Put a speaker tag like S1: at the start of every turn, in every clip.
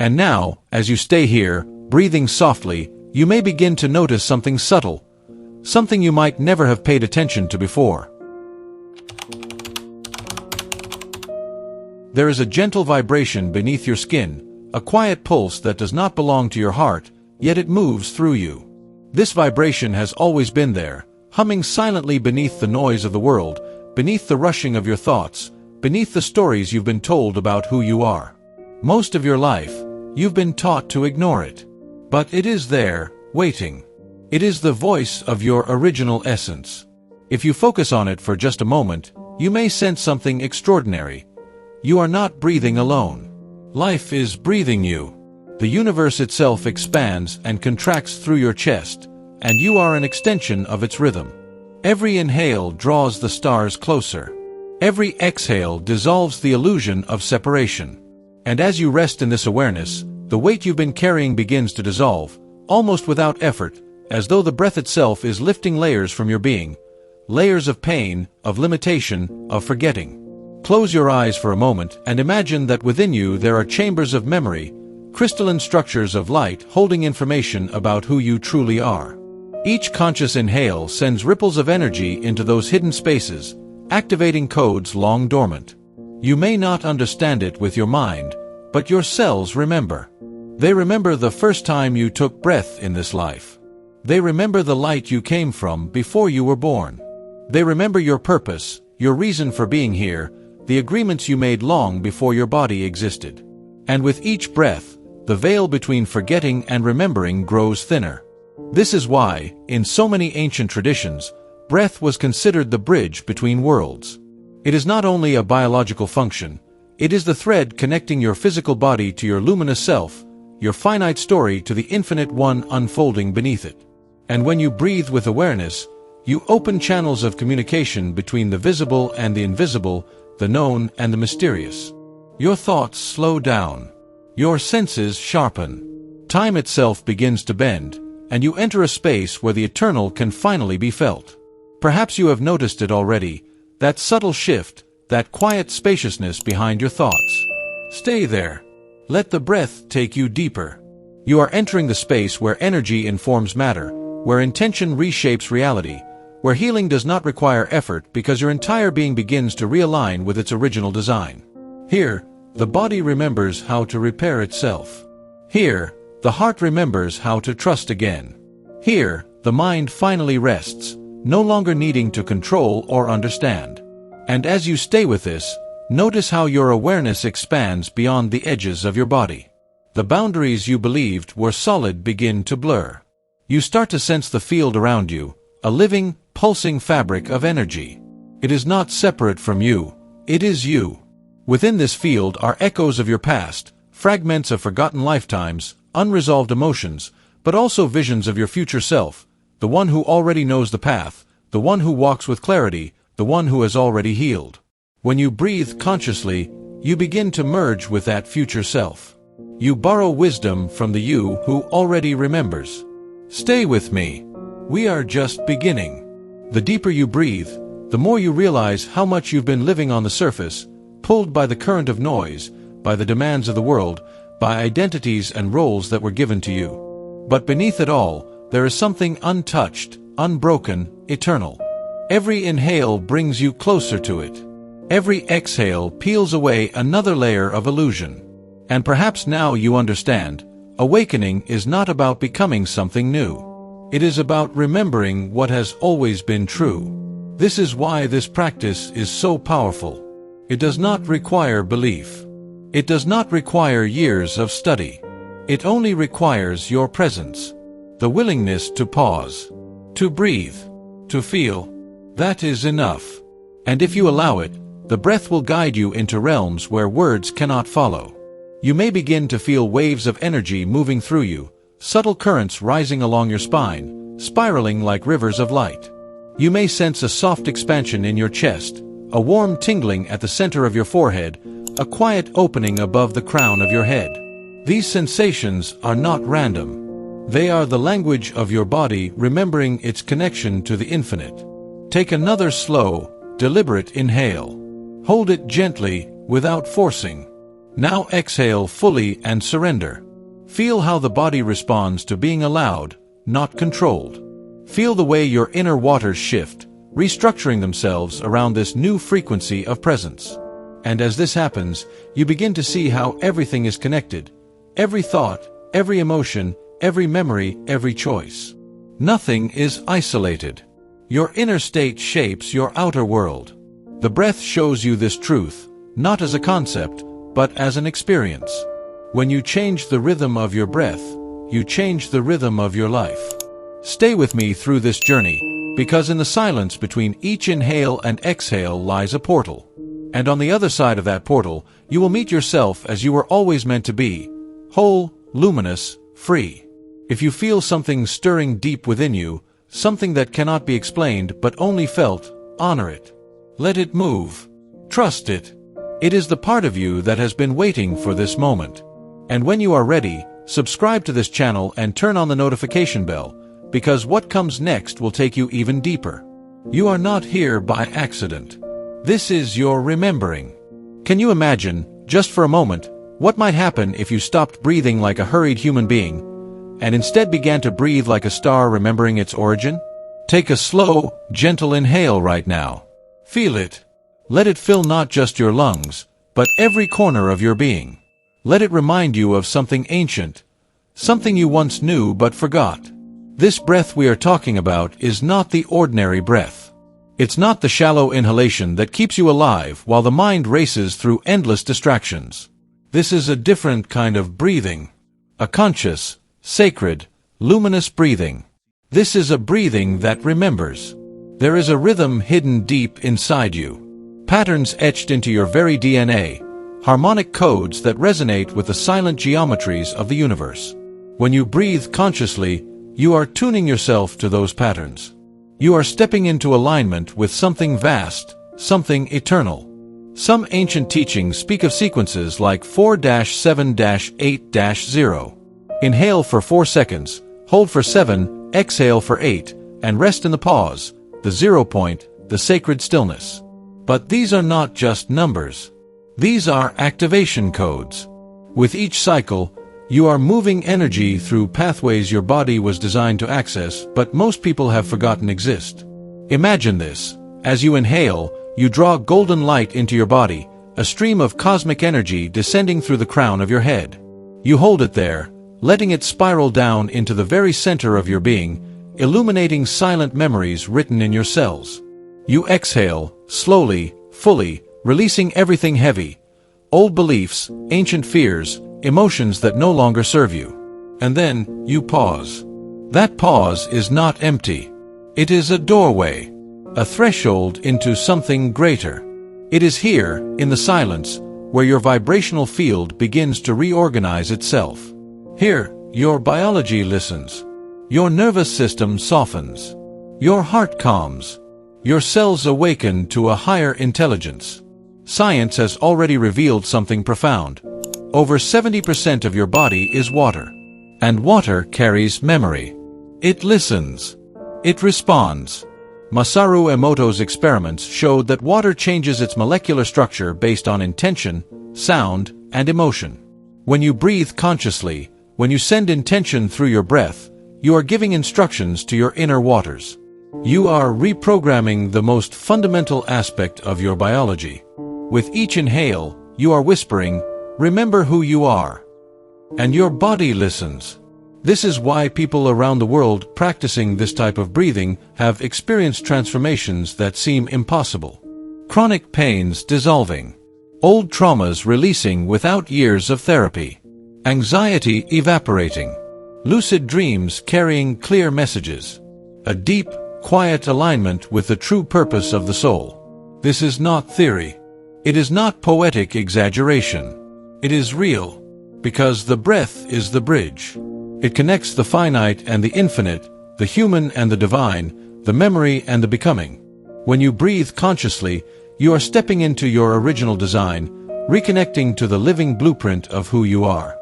S1: And now, as you stay here, breathing softly, you may begin to notice something subtle, something you might never have paid attention to before. There is a gentle vibration beneath your skin, a quiet pulse that does not belong to your heart, yet it moves through you. This vibration has always been there, humming silently beneath the noise of the world, beneath the rushing of your thoughts, beneath the stories you've been told about who you are. Most of your life, you've been taught to ignore it. But it is there, waiting. It is the voice of your original essence. If you focus on it for just a moment, you may sense something extraordinary. You are not breathing alone. Life is breathing you. The universe itself expands and contracts through your chest, and you are an extension of its rhythm. Every inhale draws the stars closer. Every exhale dissolves the illusion of separation. And as you rest in this awareness, the weight you've been carrying begins to dissolve, almost without effort, as though the breath itself is lifting layers from your being, layers of pain, of limitation, of forgetting. Close your eyes for a moment and imagine that within you there are chambers of memory, crystalline structures of light holding information about who you truly are. Each conscious inhale sends ripples of energy into those hidden spaces, activating codes long dormant. You may not understand it with your mind, but your cells remember. They remember the first time you took breath in this life. They remember the light you came from before you were born. They remember your purpose, your reason for being here, the agreements you made long before your body existed. And with each breath, the veil between forgetting and remembering grows thinner. This is why, in so many ancient traditions, breath was considered the bridge between worlds. It is not only a biological function, it is the thread connecting your physical body to your luminous self, your finite story to the infinite one unfolding beneath it. And when you breathe with awareness, you open channels of communication between the visible and the invisible, the known and the mysterious. Your thoughts slow down. Your senses sharpen. Time itself begins to bend, and you enter a space where the eternal can finally be felt. Perhaps you have noticed it already, that subtle shift, that quiet spaciousness behind your thoughts. Stay there. Let the breath take you deeper. You are entering the space where energy informs matter, where intention reshapes reality, where healing does not require effort because your entire being begins to realign with its original design. Here, the body remembers how to repair itself. Here, the heart remembers how to trust again. Here, the mind finally rests, no longer needing to control or understand. And as you stay with this, notice how your awareness expands beyond the edges of your body. The boundaries you believed were solid begin to blur. You start to sense the field around you, a living, pulsing fabric of energy. It is not separate from you, it is you. Within this field are echoes of your past, fragments of forgotten lifetimes, unresolved emotions, but also visions of your future self, the one who already knows the path, the one who walks with clarity, the one who has already healed. When you breathe consciously, you begin to merge with that future self. You borrow wisdom from the you who already remembers. Stay with me. We are just beginning. The deeper you breathe, the more you realize how much you've been living on the surface, pulled by the current of noise, by the demands of the world, by identities and roles that were given to you. But beneath it all, there is something untouched, unbroken, eternal. Every inhale brings you closer to it. Every exhale peels away another layer of illusion. And perhaps now you understand, awakening is not about becoming something new. It is about remembering what has always been true. This is why this practice is so powerful. It does not require belief. It does not require years of study. It only requires your presence, the willingness to pause, to breathe, to feel. That is enough. And if you allow it, the breath will guide you into realms where words cannot follow. You may begin to feel waves of energy moving through you, subtle currents rising along your spine, spiraling like rivers of light. You may sense a soft expansion in your chest, a warm tingling at the center of your forehead, a quiet opening above the crown of your head. These sensations are not random. They are the language of your body remembering its connection to the infinite. Take another slow, deliberate inhale. Hold it gently, without forcing. Now exhale fully and surrender. Feel how the body responds to being allowed, not controlled. Feel the way your inner waters shift, restructuring themselves around this new frequency of presence. And as this happens, you begin to see how everything is connected. Every thought, every emotion, every memory, every choice. Nothing is isolated. Your inner state shapes your outer world. The breath shows you this truth, not as a concept, but as an experience. When you change the rhythm of your breath, you change the rhythm of your life. Stay with me through this journey, because in the silence between each inhale and exhale lies a portal. And on the other side of that portal, you will meet yourself as you were always meant to be, whole, luminous, free. If you feel something stirring deep within you, something that cannot be explained but only felt, honor it. Let it move. Trust it. It is the part of you that has been waiting for this moment. And when you are ready, subscribe to this channel and turn on the notification bell, because what comes next will take you even deeper. You are not here by accident. This is your remembering. Can you imagine, just for a moment, what might happen if you stopped breathing like a hurried human being, and instead began to breathe like a star remembering its origin? Take a slow, gentle inhale right now. Feel it. Let it fill not just your lungs, but every corner of your being. Let it remind you of something ancient, something you once knew but forgot. This breath we are talking about is not the ordinary breath. It's not the shallow inhalation that keeps you alive while the mind races through endless distractions. This is a different kind of breathing. A conscious, sacred, luminous breathing. This is a breathing that remembers. There is a rhythm hidden deep inside you. Patterns etched into your very DNA. Harmonic codes that resonate with the silent geometries of the universe. When you breathe consciously, you are tuning yourself to those patterns. You are stepping into alignment with something vast, something eternal. Some ancient teachings speak of sequences like 4-7-8-0. Inhale for 4 seconds, hold for 7, exhale for 8, and rest in the pause, the 0 point, the sacred stillness. But these are not just numbers. These are activation codes. With each cycle, you are moving energy through pathways your body was designed to access, but most people have forgotten exist. Imagine this. As you inhale, you draw golden light into your body, a stream of cosmic energy descending through the crown of your head. You hold it there, letting it spiral down into the very center of your being, illuminating silent memories written in your cells. You exhale, slowly, fully, releasing everything heavy, old beliefs, ancient fears, emotions that no longer serve you. And then, you pause. That pause is not empty. It is a doorway, a threshold into something greater. It is here, in the silence, where your vibrational field begins to reorganize itself. Here, your biology listens. Your nervous system softens. Your heart calms. Your cells awaken to a higher intelligence. Science has already revealed something profound. Over 70% of your body is water. And water carries memory. It listens. It responds. Masaru Emoto's experiments showed that water changes its molecular structure based on intention, sound, and emotion. When you breathe consciously, when you send intention through your breath, you are giving instructions to your inner waters. You are reprogramming the most fundamental aspect of your biology. With each inhale, you are whispering, "Remember who you are." And your body listens. This is why people around the world practicing this type of breathing have experienced transformations that seem impossible. Chronic pains dissolving. Old traumas releasing without years of therapy. Anxiety evaporating. Lucid dreams carrying clear messages. A deep, quiet alignment with the true purpose of the soul. This is not theory. It is not poetic exaggeration. It is real, because the breath is the bridge. It connects the finite and the infinite, the human and the divine, the memory and the becoming. When you breathe consciously, you are stepping into your original design, reconnecting to the living blueprint of who you are.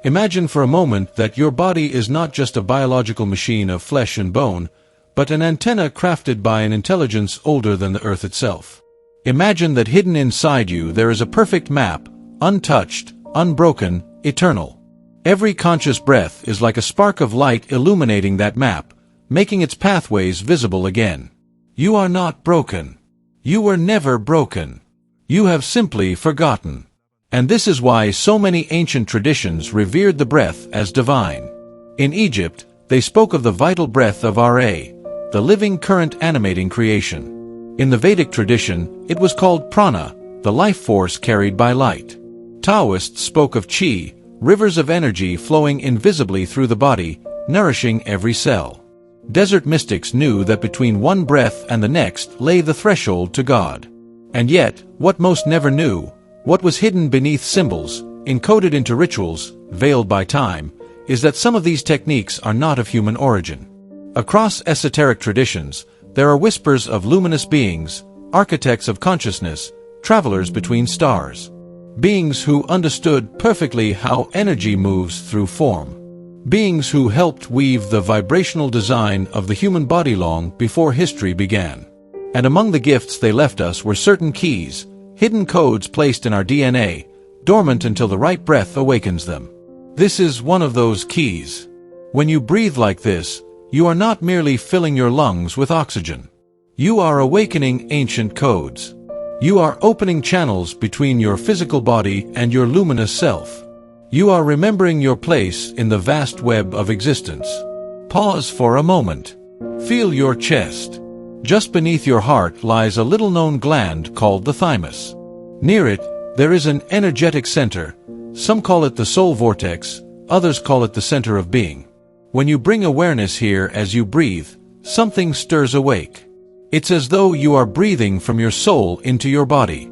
S1: Imagine for a moment that your body is not just a biological machine of flesh and bone, but an antenna crafted by an intelligence older than the earth itself. Imagine that hidden inside you there is a perfect map, untouched, unbroken, eternal. Every conscious breath is like a spark of light illuminating that map, making its pathways visible again. You are not broken. You were never broken. You have simply forgotten. And this is why so many ancient traditions revered the breath as divine. In Egypt, they spoke of the vital breath of Ra, the living current animating creation. In the Vedic tradition, it was called prana, the life force carried by light. Taoists spoke of chi, rivers of energy flowing invisibly through the body, nourishing every cell. Desert mystics knew that between one breath and the next lay the threshold to God. And yet, what most never knew, what was hidden beneath symbols, encoded into rituals, veiled by time, is that some of these techniques are not of human origin. Across esoteric traditions, there are whispers of luminous beings, architects of consciousness, travelers between stars. Beings who understood perfectly how energy moves through form. Beings who helped weave the vibrational design of the human body long before history began. And among the gifts they left us were certain keys, hidden codes placed in our DNA, dormant until the right breath awakens them. This is one of those keys. When you breathe like this, you are not merely filling your lungs with oxygen. You are awakening ancient codes. You are opening channels between your physical body and your luminous self. You are remembering your place in the vast web of existence. Pause for a moment. Feel your chest. Just beneath your heart lies a little-known gland called the thymus. Near it, there is an energetic center. Some call it the soul vortex, others call it the center of being. When you bring awareness here as you breathe, something stirs awake. It's as though you are breathing from your soul into your body.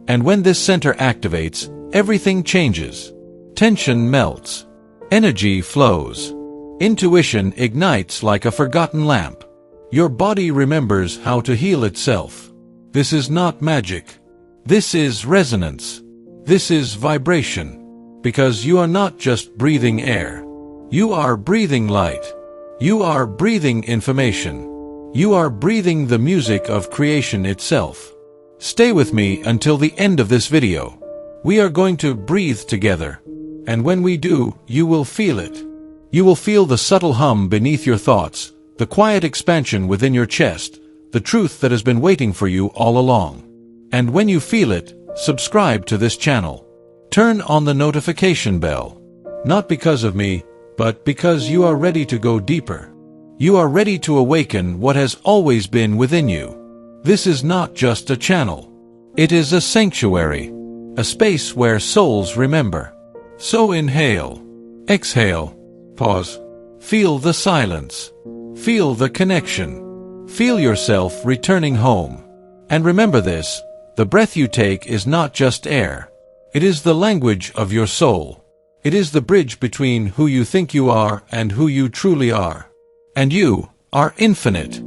S1: And when this center activates, everything changes. Tension melts. Energy flows. Intuition ignites like a forgotten lamp. Your body remembers how to heal itself. This is not magic. This is resonance. This is vibration. Because you are not just breathing air. You are breathing light. You are breathing information. You are breathing the music of creation itself. Stay with me until the end of this video. We are going to breathe together. And when we do, you will feel it. You will feel the subtle hum beneath your thoughts, the quiet expansion within your chest, the truth that has been waiting for you all along. And when you feel it, subscribe to this channel. Turn on the notification bell. Not because of me, but because you are ready to go deeper. You are ready to awaken what has always been within you. This is not just a channel. It is a sanctuary, a space where souls remember. So inhale, exhale, pause. Feel the silence. Feel the connection. Feel yourself returning home. And remember this, the breath you take is not just air. It is the language of your soul. It is the bridge between who you think you are and who you truly are. And you are infinite.